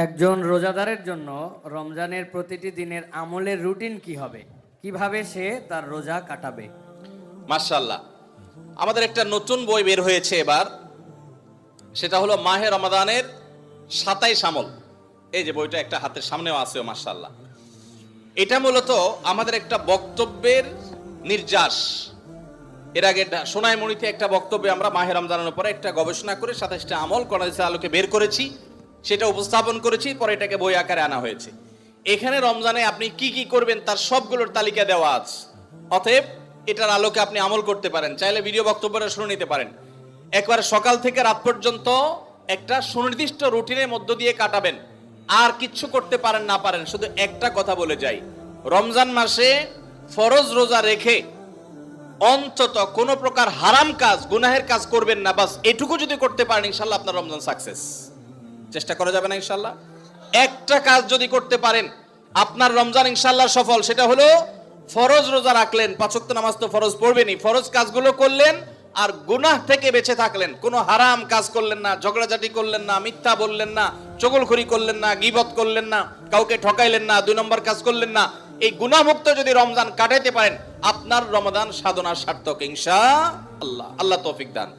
একজন রোজাদারের জন্য রমজানের প্রতিটি দিনের আমলের রুটিন কি হবে, কিভাবে সে তার রোজা কাটাবে? মাশাআল্লাহ, আমাদের একটা নতুন বই বের হয়েছে এবার, সেটা হলো মাহে রমাদানের 27 আমল। এই যে বইটা একটা হাতের সামনেও আছে, মাশাআল্লাহ। এটা মূলত আমাদের একটা বক্তব্যের নির্যাস। এর আগে সোনাইমণিতে একটা বক্তব্যে আমরা মাহে রমজানের উপরে একটা গবেষণা করে 27টা আমল কোরআনের আলোকে বের করেছি, সেটা উপস্থাপন করেছি, পরে এটাকে বই আকারে আনা হয়েছে। এখানে রমজানে আপনি কি কি করবেন তার সবগুলোর তালিকা দেওয়া আছে। অতএব এটার আলোকে আপনি আমল করতে পারেন, চাইলে ভিডিও বক্তব্যটা শুনে নিতে পারেন। একবার সকাল থেকে রাত পর্যন্ত একটা সুনির্দিষ্ট রুটিনের মধ্য দিয়ে কাটাবেন, আর কিচ্ছু করতে পারেন না পারেন, শুধু একটা কথা বলে যাই, রমজান মাসে ফরজ রোজা রেখে অন্তত কোন প্রকার হারাম কাজ, গুনাহের কাজ করবেন না। বাস এটুকু যদি করতে পারেন, ইনশাল্লাহ আপনার রমজান সাকসেস। চেষ্টা করা যাবে না ইনশাল্লাহ? একটা কাজ যদি করতে পারেন, আপনার রমজান ইনশাল্লাহ সফল। সেটা হলো ফরজ রোজা রাখলেন, 5 ওয়াক্ত নামাজ তো ফরজ পড়বেনই, ফরজ কাজগুলো করলেন, আর গুনাহ থেকে বেঁচে থাকলেন। কোনো হারাম কাজ করলেন না, ঝগড়াঝাটি করলেন না, মিথ্যা বললেন না, চগলখড়ি করলেন না, গীবত করলেন না, কাউকে ঠকাইলেন না, 2 নম্বর কাজ করলেন না। এই গুনাহমুক্ত যদি রমজান কাটাইতে পারেন, আপনার রমাদান সাধনার সার্থক ইনশাআল্লাহ। আল্লাহ তৌফিক দান।